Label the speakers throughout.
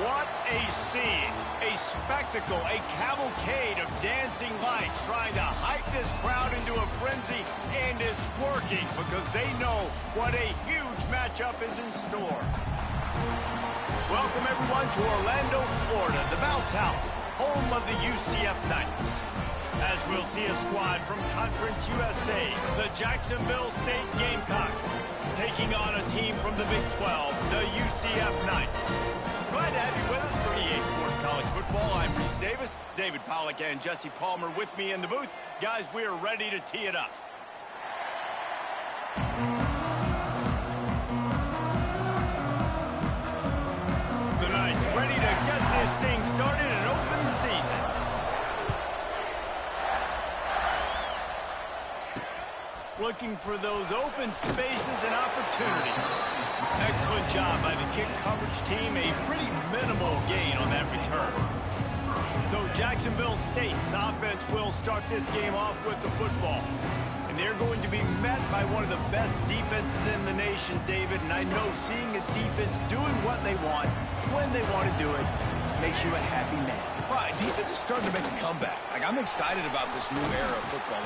Speaker 1: What a scene, a spectacle, a cavalcade of dancing lights trying to hype this crowd into a frenzy, and it's working because they know what a huge matchup is in store. Welcome everyone to Orlando, Florida, the Bounce House, home of the UCF Knights. As we'll see a squad from Conference USA, the Jacksonville State Gamecocks, taking on a team from the Big 12, the UCF Knights. Glad to have you with us for EA Sports College Football. I'm Reese Davis, David Pollack and Jesse Palmer with me in the booth. Guys, we are ready to tee it up. The Knights ready to get this thing started and open the season. Looking for those open spaces and opportunity. Excellent job by the kick coverage team. A pretty minimal gain on that return. So Jacksonville State's offense will start this game off with the football. And they're going to be met by one of the best defenses in the nation, David. And I know seeing a defense doing what they want, when they want to do it, makes you a happy man.
Speaker 2: Right, defense is starting to make a comeback. I'm excited about this new era of football.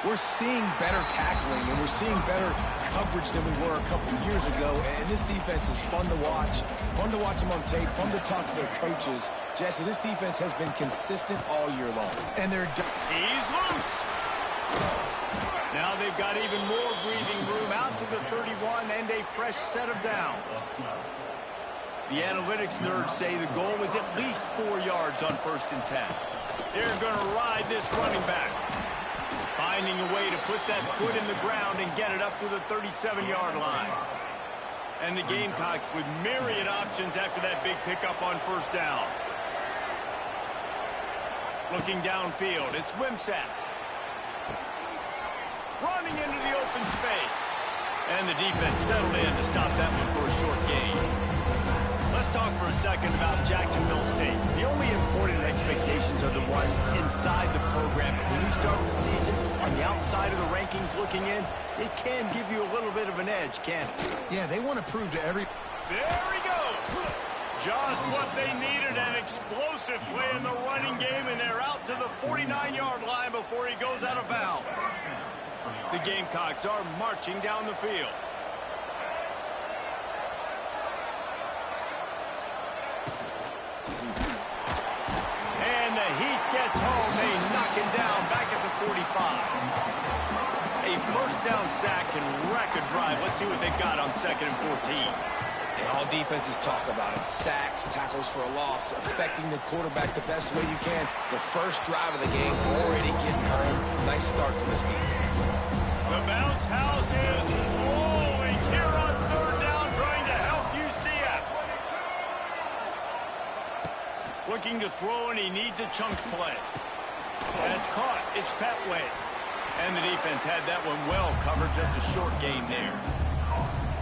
Speaker 2: We're seeing better tackling, and we're seeing better coverage than we were a couple years ago. And this defense is fun to watch them on tape, fun to talk to their coaches. Jesse, this defense has been consistent all year long. And
Speaker 1: he's loose. Now they've got even more breathing room out to the 31 and a fresh set of downs. The analytics nerds say the goal is at least 4 yards on 1st and 10. They're going to ride this running back. Finding a way to put that foot in the ground and get it up to the 37-yard line. And the Gamecocks with myriad options after that big pickup on 1st down. Looking downfield, it's Wimsatt. Running into the open space. And the defense settled in to stop that one for a short gain. Let's talk for a second about Jacksonville State. The only important expectations are the ones inside the program. But when you start the season on the outside of the rankings looking in, it can give you a little bit of an edge, can't it?
Speaker 3: Yeah, they want to prove to every...
Speaker 1: There he goes! Just what they needed, an explosive play in the running game, and they're out to the 49-yard line before he goes out of bounds. The Gamecocks are marching down the field. And the heat gets home. They knock him down back at the 45. A 1st down sack can wreck a drive. Let's see what they've got on 2nd and 14.
Speaker 2: And all defenses talk about it. Sacks, tackles for a loss, affecting the quarterback the best way you can. The first drive of the game already getting home. Nice start for this defense.
Speaker 1: The Bounce House is rolling here on 3rd down, trying to help UCF. Looking to throw, and he needs a chunk play. And it's caught. It's Petway. And the defense had that one well covered, just a short gain there.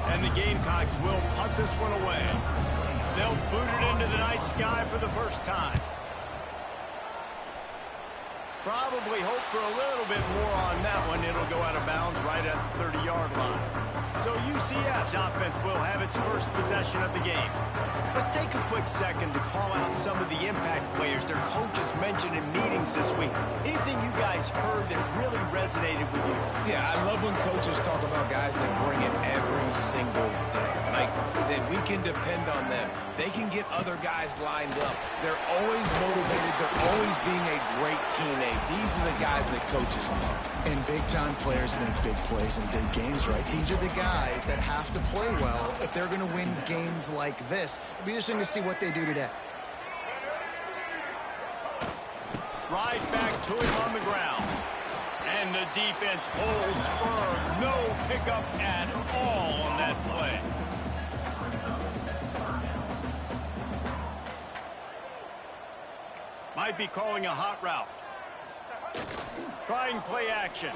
Speaker 1: And the Gamecocks will punt this one away. They'll boot it into the night sky for the first time. Probably hope for a little bit more on that one. It'll go out of bounds right at the 30-yard line. So UCF's offense will have its first possession of the game. Let's take a quick second to call out some of the impact players their coaches mentioned in meetings this week. Anything you guys heard that really resonated with you?
Speaker 2: Yeah, I love when coaches talk about guys that bring it every single day. Like, that we can depend on them. They can get other guys lined up. They're always motivated. They're always being a great teammate. These are the guys that coaches love.
Speaker 3: And big-time players make big plays in big games, right? These are the guys that have to play well if they're going to win games like this. It'll be interesting to see what they do today.
Speaker 1: Right back to him on the ground. And the defense holds firm. No pickup at all on that play. Might be calling a hot route. Trying play action.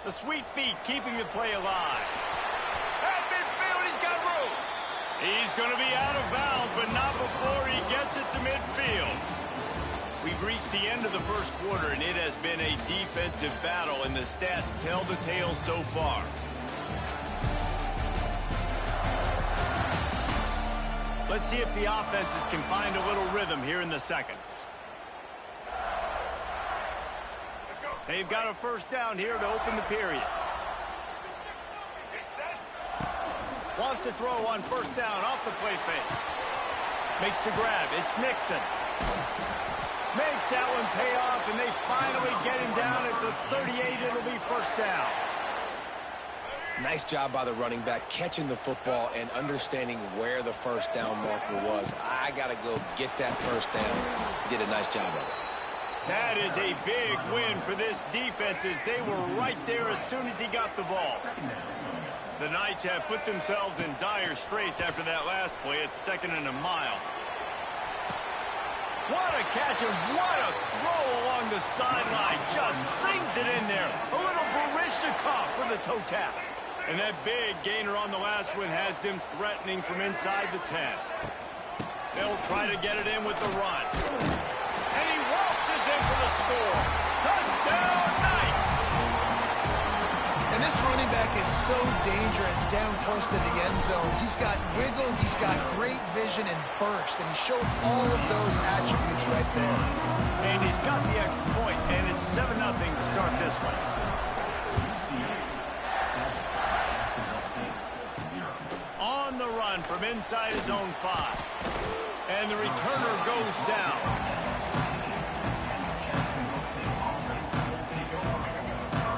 Speaker 1: The sweet feet keeping the play alive. At midfield, he's got room. He's going to be out of bounds, but not before he gets it to midfield. We've reached the end of the first quarter, and it has been a defensive battle, and the stats tell the tale so far. Let's see if the offenses can find a little rhythm here in the second. They've got a first down here to open the period. Wants to throw on first down off the play fake. Makes the grab. It's Nixon. Makes that one pay off, and they finally get him down at the 38. It'll be first down.
Speaker 2: Nice job by the running back, catching the football and understanding where the first down marker was. I got to go get that first down. He did a nice job of it.
Speaker 1: That is a big win for this defense, as they were right there as soon as he got the ball. The Knights have put themselves in dire straits after that last play. It's 2nd and a mile. What a catch and what a throw along the sideline. Just sinks it in there. A little Barishnikov for the toe tap. And that big gainer on the last one has them threatening from inside the 10. They'll try to get it in with the run. And he waltzes in for the score. Touchdown, Knights!
Speaker 3: And this running back is so dangerous down close to the end zone. He's got wiggle, he's got great vision and burst, and he showed all of those attributes right there.
Speaker 1: And he's got the extra point, and it's 7-0 to start this one. On the run from inside his own 5. And the returner goes down.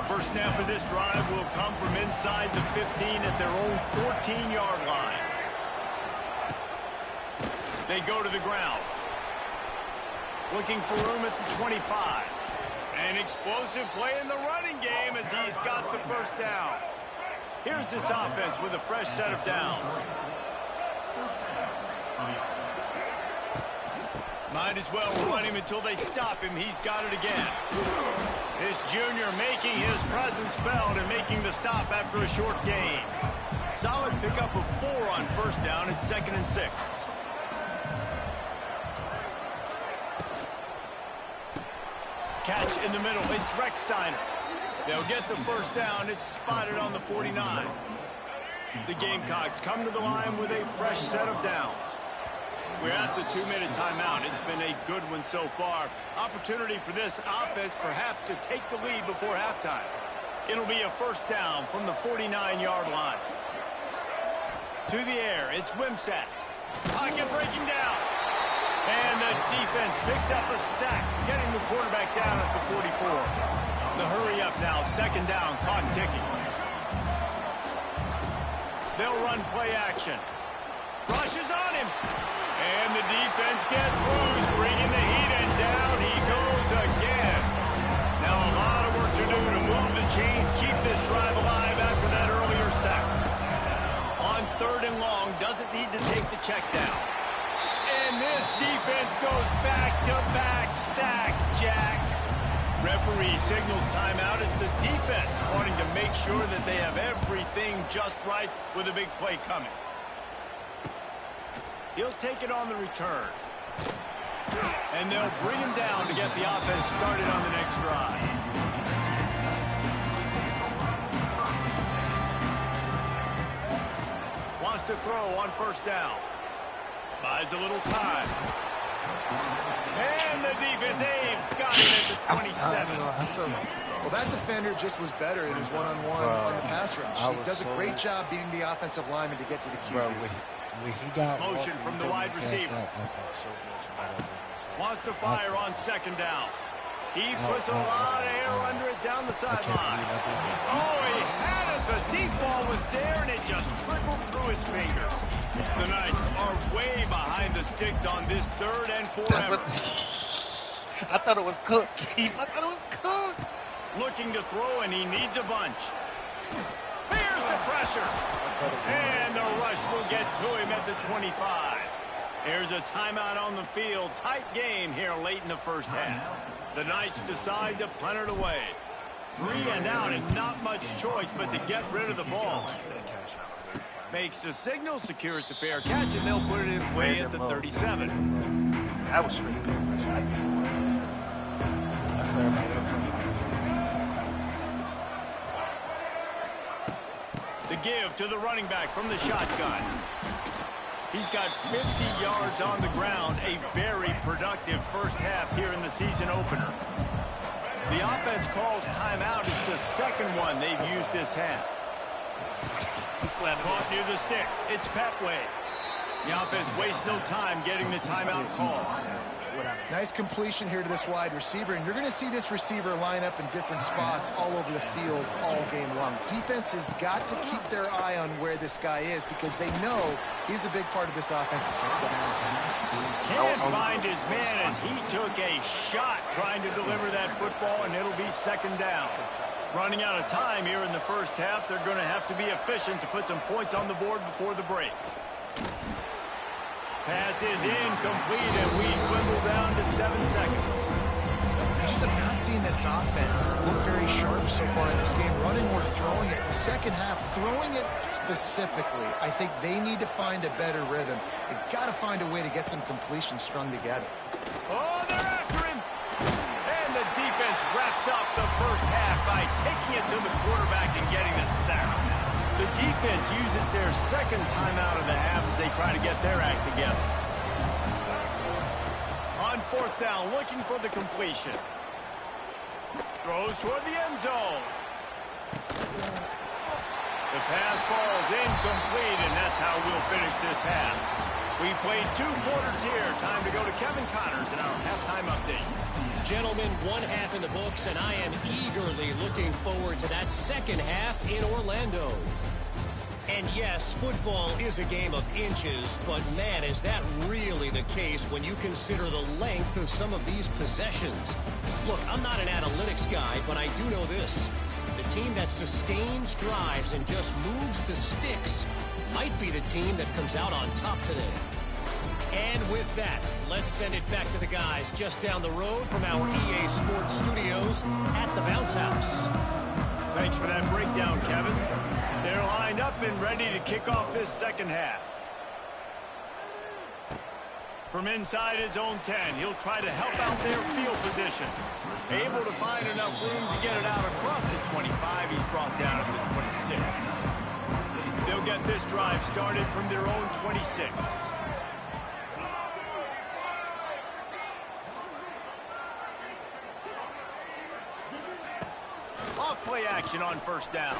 Speaker 1: First snap of this drive will come from inside the 15 at their own 14-yard line. They go to the ground. Looking for room at the 25. An explosive play in the running game as he's got the first down. Here's this offense with a fresh set of downs. Might as well run him until they stop him. He's got it again. This junior making his presence felt and making the stop after a short gain. Solid pickup of 4 on first down. It's 2nd and 6. Catch in the middle. It's Recksteiner. They'll get the first down. It's spotted on the 49. The Gamecocks come to the line with a fresh set of downs. We're at the 2-minute timeout. It's been a good one so far. Opportunity for this offense perhaps to take the lead before halftime. It'll be a first down from the 49-yard line. To the air, it's Wimsatt. Pocket breaking down. And the defense picks up a sack, getting the quarterback down at the 44. The hurry up now, 2nd down, clock ticking. They'll run play action. Rushes on him. And the defense gets loose, bringing the heat, and down he goes again. Now a lot of work to do to move the chains, keep this drive alive after that earlier sack. On 3rd and long, doesn't need to take the check down. And this defense goes back-to-back sack, Jack. Referee signals timeout as the defense wanting to make sure that they have everything just right with a big play coming. He'll take it on the return. And they'll bring him down to get the offense started on the next drive. Wants to throw on first down. Buys a little time. And the defense, they've got him at the 27.
Speaker 3: Well, that defender just was better in his one-on-one on the pass rush. He does a great job beating the offensive lineman to get to the QB.
Speaker 1: Motion from the wide receiver. Wants to fire on 2nd down. He puts a lot of air under it down the sideline. Oh, he had it. The deep ball was there, and it just trickled through his fingers. The Knights are way behind the sticks on this 3rd and 4 effort.
Speaker 4: I thought it was cooked, Keith. I thought it was cooked.
Speaker 1: Looking to throw, and he needs a bunch. Here's the pressure. And the rush will get to him at the 25. There's a timeout on the field. Tight game here late in the first half. The Knights decide to punt it away. 3 and out, and not much choice but to get rid of the ball. Makes the signal, secures the fair catch, and they'll put it in play at the 37.
Speaker 4: That was straight.
Speaker 1: The give to the running back from the shotgun. He's got 50 yards on the ground, a very productive first half here in the season opener. The offense calls timeout. It's the second one they've used this half. Caught near the sticks. It's Petway. The offense wastes no time getting the timeout call.
Speaker 3: Nice completion here to this wide receiver, and you're going to see this receiver line up in different spots all over the field all game long. Defense has got to keep their eye on where this guy is because they know he's a big part of this offense's success.
Speaker 1: Can't find his man as he took a shot trying to deliver that football, and it'll be second down. Running out of time here in the first half, they're going to have to be efficient to put some points on the board before the break. Pass is incomplete, and we dwindle down to 7 seconds.
Speaker 3: I just have not seen this offense look very sharp so far in this game, running or throwing it. The second half, throwing it specifically, I think they need to find a better rhythm. They've got to find a way to get some completions strung together.
Speaker 1: Oh, they're after him! And the defense wraps up the first half by taking it to the quarterback and getting the sack. The defense uses their second timeout of the half as they try to get their act together. On fourth down, looking for the completion. Throws toward the end zone. The pass falls incomplete, and that's how we'll finish this half. We played 2 quarters here. Time to go to Kevin Connors in our halftime update.
Speaker 5: Gentlemen, one half in the books, and I am eagerly looking forward to that second half in Orlando. And yes, football is a game of inches, but man, is that really the case when you consider the length of some of these possessions. Look, I'm not an analytics guy, but I do know this. The team that sustains drives and just moves the sticks might be the team that comes out on top today. And with that, let's send it back to the guys just down the road from our EA Sports Studios at the Bounce House.
Speaker 1: Thanks for that breakdown, Kevin. They're lined up and ready to kick off this second half. From inside his own 10, he'll try to help out their field position. Able to find enough room to get it out across the 25. He's brought down at the 26. They'll get this drive started from their own 26. Off-play action on first down.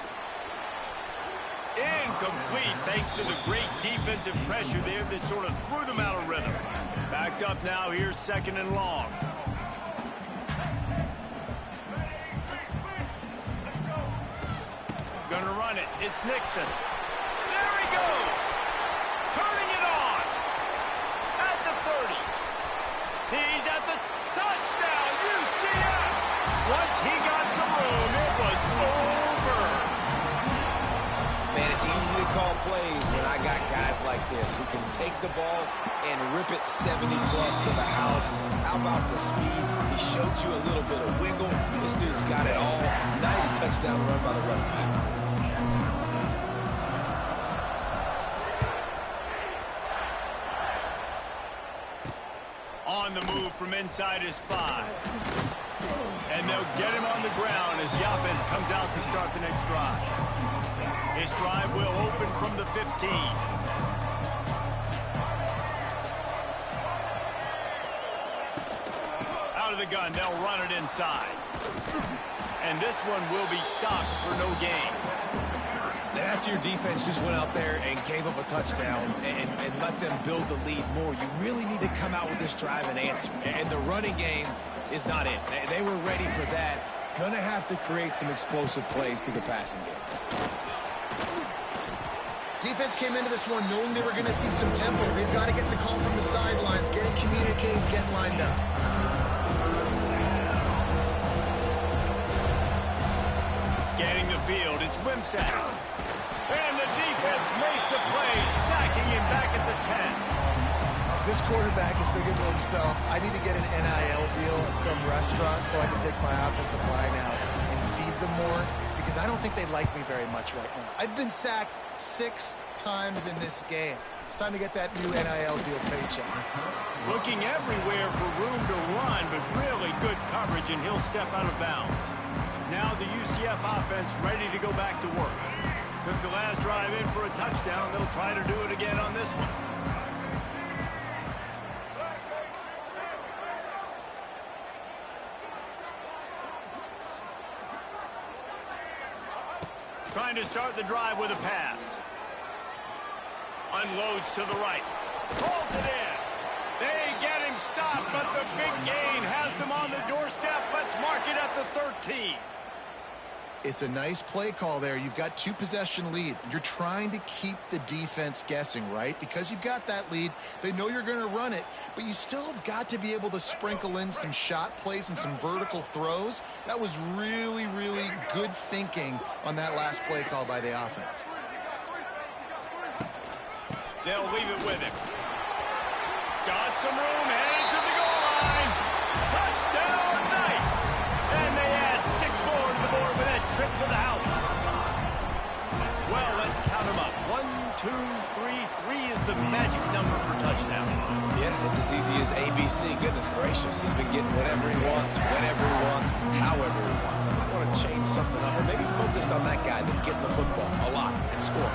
Speaker 1: Incomplete thanks to the great defensive pressure there that sort of threw them out of rhythm. Backed up now, here's second and long. Gonna run it, it's Nixon. There he goes! Turning it on! At the 30. He's at the touchdown, UCF! Once he got some room, it was over.
Speaker 2: Man, it's easy to call plays when I got guys like this who can take the ball and rip it 70-plus to the house. How about the speed? He showed you a little bit of wiggle. This dude's got it all. Nice touchdown run by the running back.
Speaker 1: On the move from inside his 5. And they'll get him on the ground as the offense comes out to start the next drive. This drive will open from the 15. Out of the gun, they'll run it inside. And this one will be stopped for no gain.
Speaker 2: And after your defense just went out there and gave up a touchdown and let them build the lead more, you really need to come out with this drive and answer. And the running game is not it. They were ready for that. Gonna have to create some explosive plays through the passing game.
Speaker 3: Defense came into this one knowing they were going to see some tempo. They've got to get the call from the sidelines, get it communicated, get lined up.
Speaker 1: Scanning the field, it's Wimsatt. And the defense makes a play, sacking him back at the 10.
Speaker 3: This quarterback is thinking to himself, I need to get an NIL deal at some restaurant so I can take my offensive line out and feed them more, because I don't think they like me very much right now. I've been sacked 6 times in this game. It's time to get that new NIL deal paycheck.
Speaker 1: Looking everywhere for room to run, but really good coverage, and he'll step out of bounds. Now the UCF offense ready to go back to work. Took the last drive in for a touchdown. They'll try to do it again on this one. Trying to start the drive with a pass. Unloads to the right. Pulls it in. They get him stopped, but the big gain has them on the doorstep. Let's mark it at the 13.
Speaker 3: It's a nice play call there. You've got 2-possession lead. You're trying to keep the defense guessing, right? Because you've got that lead, they know you're going to run it, but you still have got to be able to sprinkle in some shot plays and some vertical throws. That was really, really good thinking on that last play call by the offense.
Speaker 1: They'll leave it with him. Got some room, headed to the goal line. Touchdown, Knights! And they add 6 more to the board with that trip to the house. Well, let's count them up. 1, 2, 3. 3 is the magic number for touchdowns.
Speaker 2: Yeah, it's as easy as ABC. Goodness gracious. He's been getting whatever he wants, whenever he wants, however he wants. I might want to change something up or maybe focus on that guy that's getting the football a lot and score.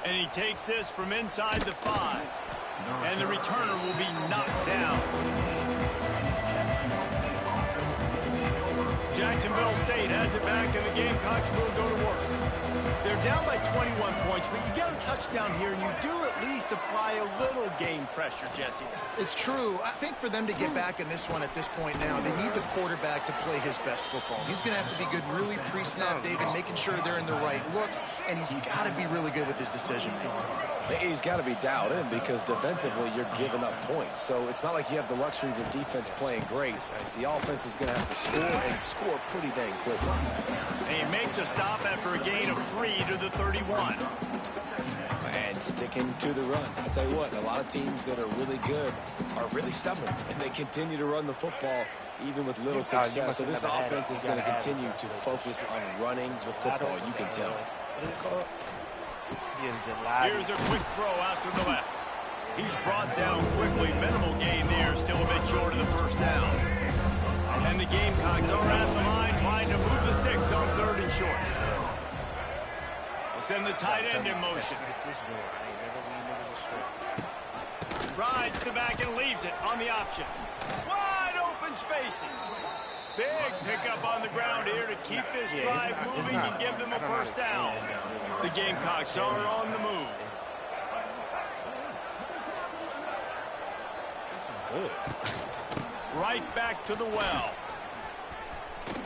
Speaker 1: And he takes this from inside the 5. And the returner will be knocked down. Jacksonville State has it back, and the Gamecocks will go to work. They're down by 21 points, but you get a touchdown here, and you do at least apply a little game pressure, Jesse.
Speaker 3: It's true. I think for them to get back in this one at this point now, they need the quarterback to play his best football. He's going to have to be good really pre-snap, David, making sure they're in the right looks, and he's got to be really good with his decision-making.
Speaker 2: He's got to be dialed in because defensively you're giving up points. So it's not like you have the luxury of your defense playing great. The offense is going to have to score and score pretty dang quickly.
Speaker 1: They make the stop after a gain of 3 to the 31.
Speaker 2: And sticking to the run. I tell you what, a lot of teams that are really good are really stubborn, and they continue to run the football even with little success. So this offense is going to continue to focus on running the football. You can tell.
Speaker 1: Here's a quick throw out to the left. He's brought down quickly. Minimal gain there, still a bit short of the first down. And the Gamecocks are at the line trying to move the sticks on 3rd and short. They send the tight end in motion. Rides the back and leaves it on the option. Wide open spaces. Big pickup on the ground here to keep this drive moving and give them a first down. The Gamecocks are on the move. Right back to the well.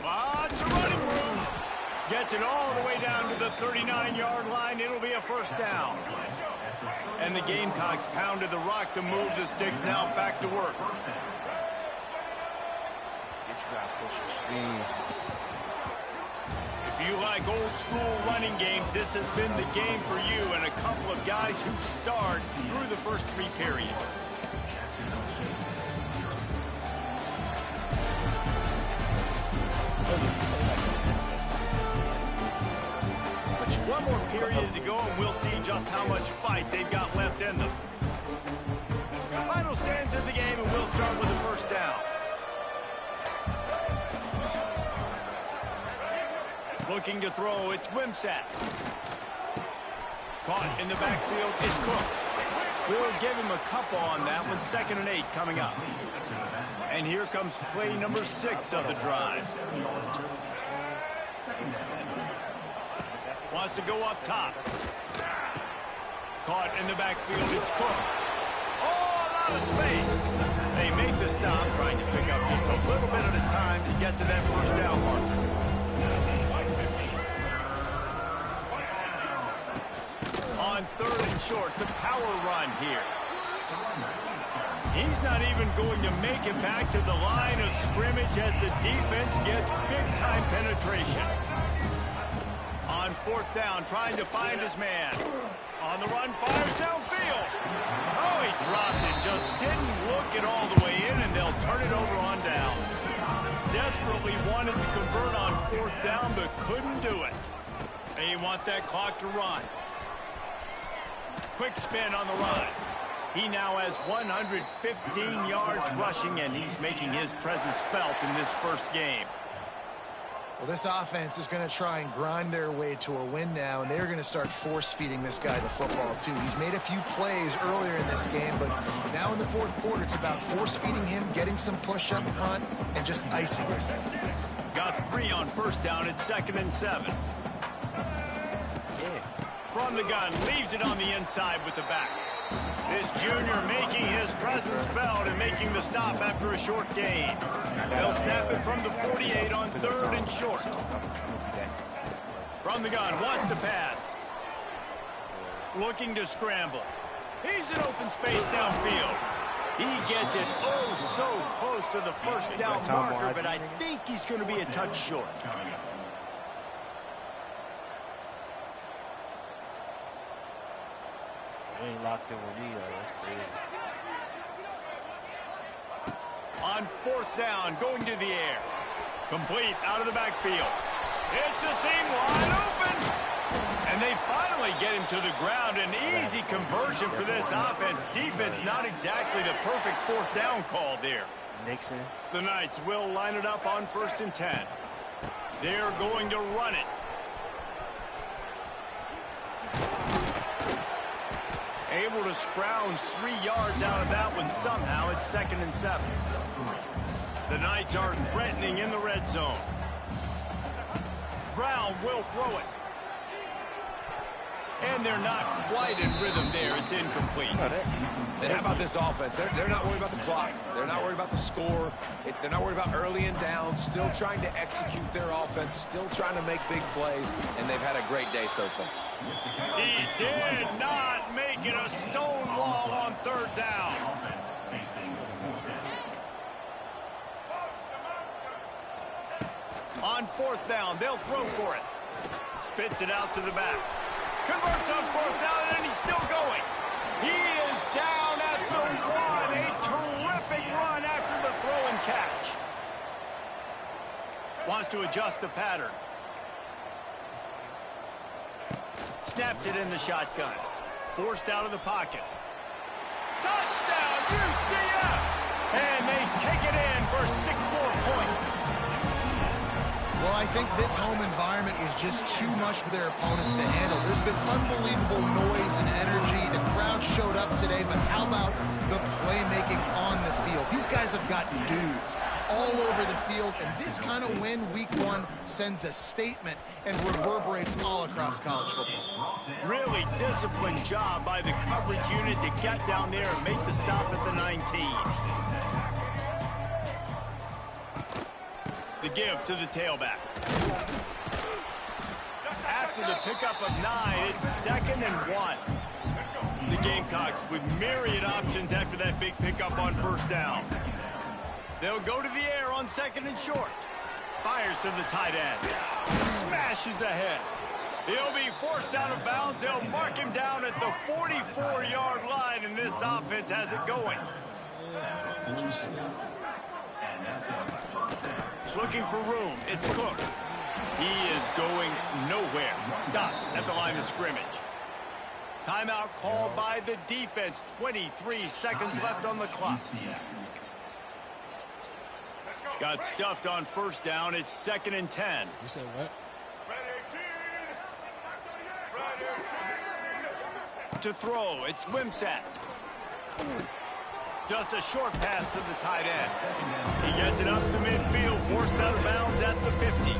Speaker 1: Lots of running room. Gets it all the way down to the 39-yard line. It'll be a first down. And the Gamecocks pounded the rock to move the sticks. Now back to work. If you like old school running games, this has been the game for you and a couple of guys who starred through the first 3 periods. One more period to go and we'll see just how much fight they've got left in them. Final stands of the game and we'll start with the first down. Looking to throw, it's Wimsatt. Caught in the backfield, it's Cook. We'll give him a couple on that one. 2nd and 8 coming up. And here comes play number 6 of the drive. Wants to go up top. Caught in the backfield, it's Cook. Oh, a lot of space. They make the stop, trying to pick up just a little bit at a time to get to that first down marker. On 3rd and short, the power run here. He's not even going to make it back to the line of scrimmage as the defense gets big-time penetration. On 4th down, trying to find his man. On the run, fires downfield. Oh, he dropped it. Just didn't look it all the way in, and they'll turn it over on downs. Desperately wanted to convert on 4th down, but couldn't do it. They want that clock to run. Quick spin on the run. He now has 115 yards rushing, and he's making his presence felt in this first game.
Speaker 3: Well, this offense is going to try and grind their way to a win now, and they're going to start force-feeding this guy the football, too. He's made a few plays earlier in this game, but now in the fourth quarter, it's about force-feeding him, getting some push up front, and just icing this thing.
Speaker 1: Got 3 on first down at 2nd and 7. From the gun, leaves it on the inside with the back. This junior making his presence felt and making the stop after a short gain. They'll snap it from the 48 on 3rd and short. From the gun, wants to pass. Looking to scramble. He's in open space downfield. He gets it so close to the first down marker, but I think he's going to be a touch short.
Speaker 4: Ain't locked in with me,
Speaker 1: On 4th down, going to the air. Complete out of the backfield. It's a seam wide open. And they finally get him to the ground. An easy conversion for this offense. Defense not exactly the perfect 4th down call there.
Speaker 4: Nixon.
Speaker 1: The Knights will line it up on 1st and 10. They're going to run it. Able to scrounge 3 yards out of that one somehow. It's 2nd and 7. The Knights are threatening in the red zone. Brown will throw it. And they're not quite in rhythm there. It's incomplete.
Speaker 2: And how about this offense? They're not worried about the clock. They're not worried about the score. They're not worried about early and down. Still trying to execute their offense. Still trying to make big plays. And they've had a great day so far.
Speaker 1: He did not make it a stone wall on 3rd down. On 4th down, they'll throw for it. Spits it out to the back. Converts on 4th down, and he's still going. He is down at the 1. A terrific run after the throw and catch. Wants to adjust the pattern. Snaps it in the shotgun. Forced out of the pocket. Touchdown, UCF! And they take it in for 6 more points.
Speaker 3: Well, I think this home environment was just too much for their opponents to handle. There's been unbelievable noise and energy. The crowd showed up today, but how about the playmaking on the field? These guys have got dudes all over the field, and this kind of win week 1 sends a statement and reverberates all across college football.
Speaker 1: Really disciplined job by the coverage unit to get down there and make the stop at the 19. The give to the tailback. After the pickup of 9, it's 2nd and 1. The Gamecocks with myriad options after that big pickup on 1st down. They'll go to the air on 2nd and short. Fires to the tight end. Smashes ahead. He'll be forced out of bounds. They'll mark him down at the 44-yard line, and this offense has it going. Looking for room. It's Cook. He is going nowhere. Stop at the line of scrimmage. Timeout called by the defense. 23 seconds left on the clock. Got stuffed on 1st down. It's 2nd and 10.
Speaker 6: You said what?
Speaker 1: To throw, it's Wimsatt. Just a short pass to the tight end. He gets it up to midfield, forced out of bounds at the 50.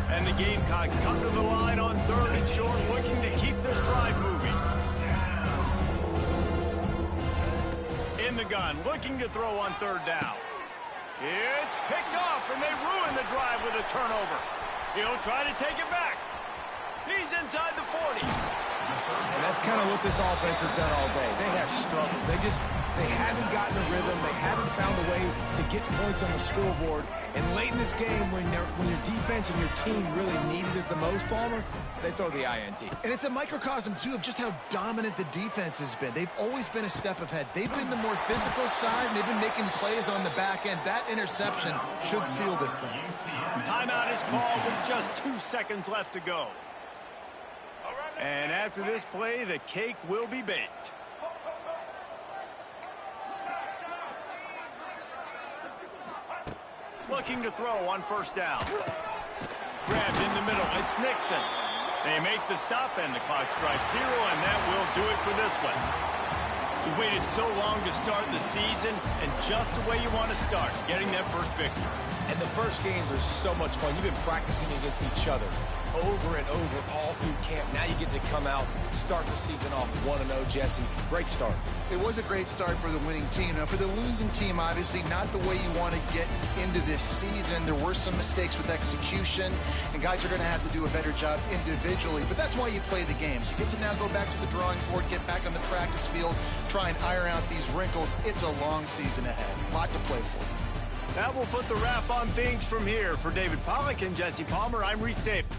Speaker 1: And the Gamecocks come to the line on 3rd and short, looking to keep this drive moving. In the gun, looking to throw on 3rd down. It's picked off, and they ruin the drive with a turnover. He'll try to take it back. He's inside the 40.
Speaker 2: And that's kind of what this offense has done all day. They have struggled. They haven't gotten a rhythm. They haven't found a way to get points on the scoreboard. And late in this game, when your defense and your team really needed it the most, Palmer, they throw the INT.
Speaker 3: And it's a microcosm, too, of just how dominant the defense has been. They've always been a step ahead. They've been the more physical side, and they've been making plays on the back end. That interception should seal this thing.
Speaker 1: Timeout is called with just 2 seconds left to go. And after this play, the cake will be baked. Looking to throw on 1st down. grabbed in the middle. It's Nixon. They make the stop, and the clock strikes 0, and that will do it for this one. We waited so long to start the season, and just the way you want to start, getting that first victory.
Speaker 2: And the first games are so much fun. You've been practicing against each other over and over all through camp. Now you get to come out, start the season off 1-0, Jesse. Great start.
Speaker 3: It was a great start for the winning team. Now, for the losing team, obviously not the way you want to get into this season. There were some mistakes with execution, and guys are going to have to do a better job individually. But that's why you play the games. You get to now go back to the drawing board, get back on the practice field, try and iron out these wrinkles. It's a long season ahead. A lot to play for.
Speaker 1: That will put the wrap on things from here. For David Pollack and Jesse Palmer, I'm Reese Davis.